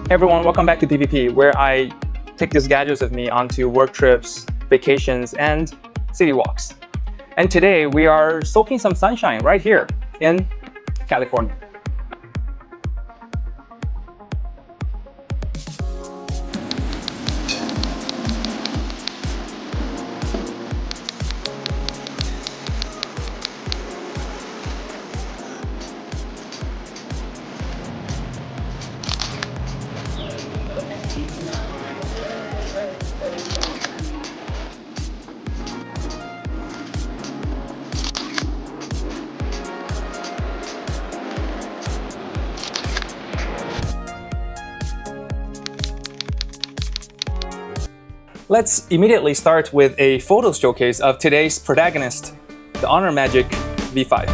Hey everyone, welcome back to PvP, where I take these gadgets with me onto work trips, vacations, and city walks. And today we are soaking some sunshine right here in California. Let's immediately start with a photo showcase of today's protagonist, the Honor Magic V5.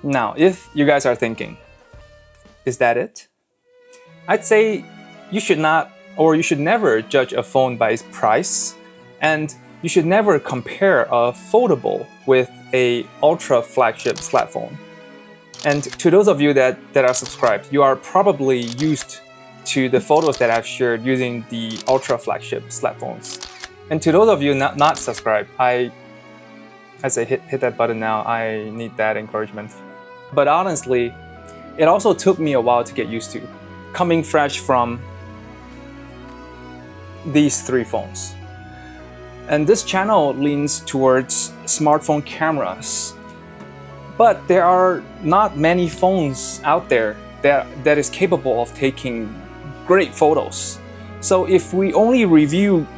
Now, if you guys are thinking, is that it? I'd say you should not, or you should never judge a phone by its price, and you should never compare a foldable with a ultra flagship slap phone. And to those of you that are subscribed, you are probably used to the photos that I've shared using the ultra flagship slap phones. And to those of you not subscribed, as I hit that button now, I need that encouragement. But honestly, it also took me a while to get used to, coming fresh from these three phones. And this channel leans towards smartphone cameras, but there are not many phones out there that is capable of taking great photos. So if we only review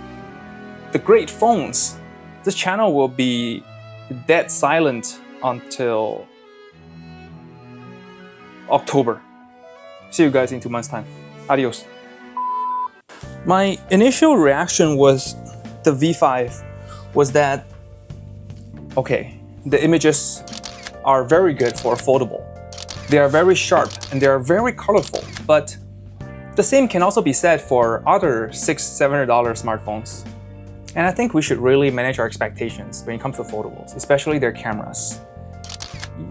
the great phones, this channel will be dead silent until October. See you guys in 2 months' time. Adios. My initial reaction was the V5 was that, okay, the images are very good for a foldable. They are very sharp and they are very colorful, but the same can also be said for other $600-700 smartphones. And I think we should really manage our expectations when it comes to foldables, especially their cameras.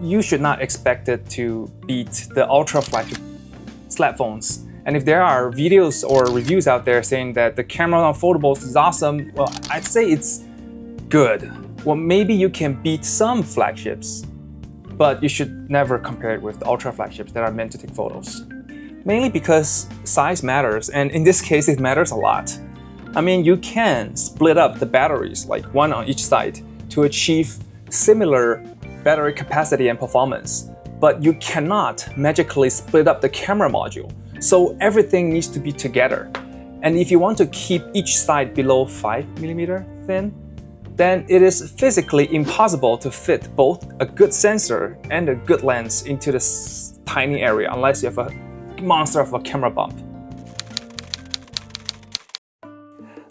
You should not expect it to beat the ultra flagship slap phones. And if there are videos or reviews out there saying that the camera on foldables is awesome, well, I'd say it's good. Well, maybe you can beat some flagships, but you should never compare it with the ultra flagships that are meant to take photos. Mainly because size matters, and in this case, it matters a lot. I mean, you can split up the batteries, like one on each side, to achieve similar battery capacity and performance. But you cannot magically split up the camera module. So everything needs to be together. And if you want to keep each side below 5mm thin, then it is physically impossible to fit both a good sensor and a good lens into this tiny area unless you have a monster of a camera bump.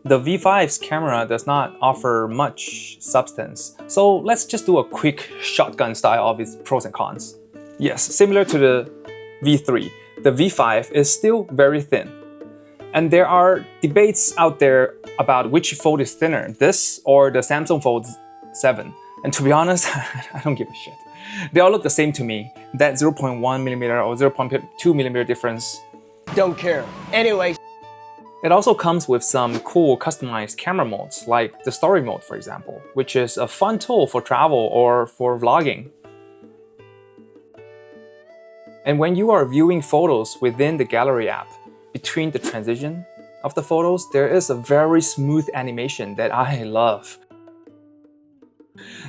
The V5's camera does not offer much substance, so let's just do a quick shotgun style of its pros and cons. Yes, similar to the V3, the V5 is still very thin. And there are debates out there about which fold is thinner, this or the Samsung Fold 7. And to be honest, I don't give a shit. They all look the same to me. That 0.1mm or 0.2mm difference. Don't care. Anyway. It also comes with some cool customized camera modes, like the story mode, for example, which is a fun tool for travel or for vlogging. And when you are viewing photos within the gallery app, between the transition of the photos, there is a very smooth animation that I love.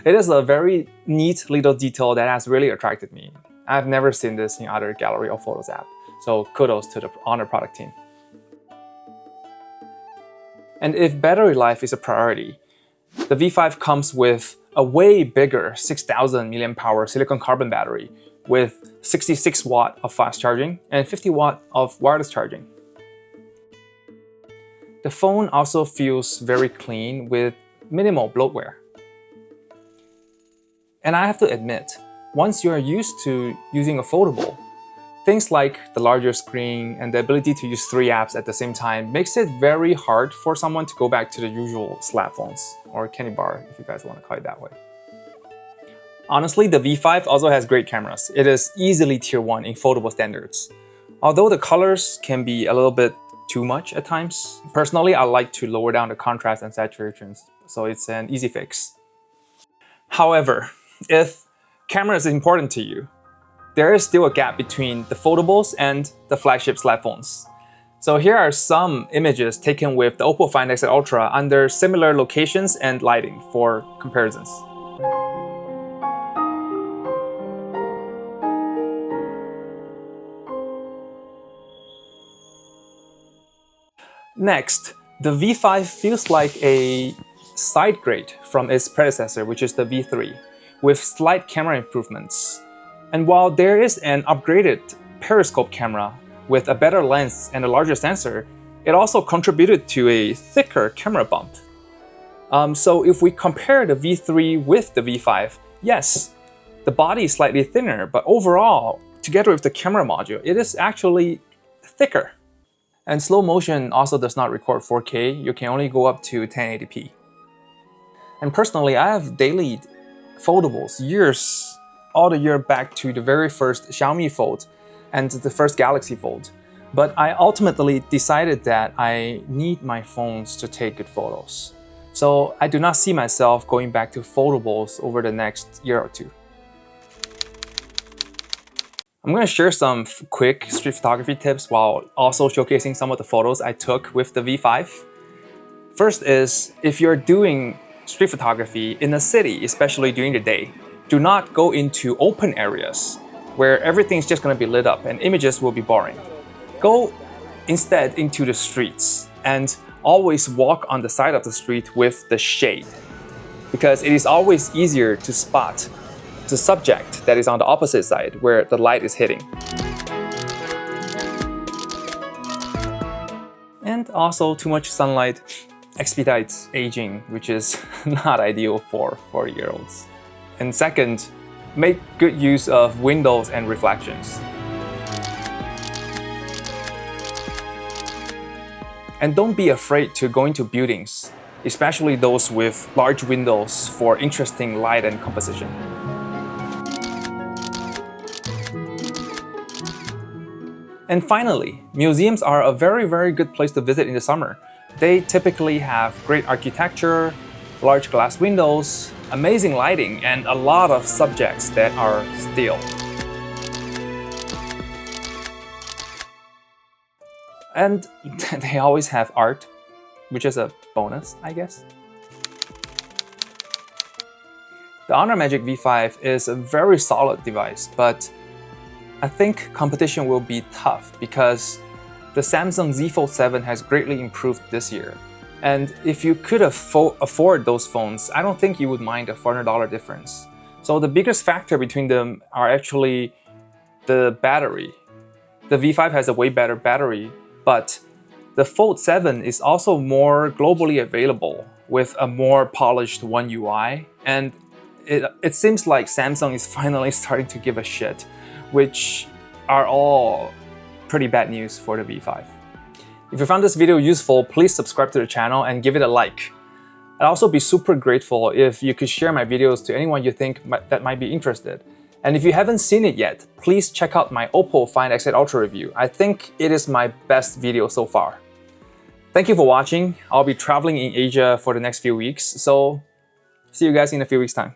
It is a very neat little detail that has really attracted me. I've never seen this in other gallery or photos app, so kudos to the Honor product team. And if battery life is a priority, the V5 comes with a way bigger 6000 mAh silicon carbon battery with 66 watt of fast charging and 50 watt of wireless charging. The phone also feels very clean with minimal bloatware. And I have to admit, once you are used to using a foldable, things like the larger screen and the ability to use 3 apps at the same time makes it very hard for someone to go back to the usual slap phones, or candy bar if you guys want to call it that way. Honestly, the V5 also has great cameras. It is easily tier 1 in foldable standards. Although the colors can be a little bit too much at times, personally I like to lower down the contrast and saturations, so it's an easy fix. However, if camera is important to you, there is still a gap between the foldables and the flagship slap phones. So here are some images taken with the Oppo Find X Ultra under similar locations and lighting for comparisons. Next, the V5 feels like a side grade from its predecessor, which is the V3, with slight camera improvements. And while there is an upgraded periscope camera with a better lens and a larger sensor, it also contributed to a thicker camera bump. So if we compare the V3 with the V5, yes, the body is slightly thinner, but overall, together with the camera module, it is actually thicker. And slow motion also does not record 4K, you can only go up to 1080p. And personally, I have daily foldables all the year back to the very first Xiaomi Fold and the first Galaxy Fold. But I ultimately decided that I need my phones to take good photos. So I do not see myself going back to foldables over the next year or two. I'm going to share some quick street photography tips while also showcasing some of the photos I took with the V5. First is, if you're doing street photography in a city, especially during the day, do not go into open areas where everything's just going to be lit up and images will be boring. Go instead into the streets and always walk on the side of the street with the shade, because it is always easier to spot the subject that is on the opposite side where the light is hitting. And also, too much sunlight expedites aging, which is not ideal for 40-year-olds. And second, make good use of windows and reflections. And don't be afraid to go into buildings, especially those with large windows for interesting light and composition. And finally, museums are a very good place to visit in the summer. They typically have great architecture, large glass windows, amazing lighting, and a lot of subjects that are still. And they always have art, which is a bonus, I guess. The Honor Magic V5 is a very solid device, but I think competition will be tough because the Samsung Z Fold 7 has greatly improved this year. And if you could afford those phones, I don't think you would mind a $400 difference. So the biggest factor between them are actually the battery. The V5 has a way better battery, but the Fold 7 is also more globally available with a more polished One UI. And it seems like Samsung is finally starting to give a shit, which are all pretty bad news for the V5. If you found this video useful, please subscribe to the channel and give it a like. I'd also be super grateful if you could share my videos to anyone you think that might be interested. And if you haven't seen it yet, please check out my Oppo Find X Ultra review. I think it is my best video so far. Thank you for watching. I'll be traveling in Asia for the next few weeks, so see you guys in a few weeks' time.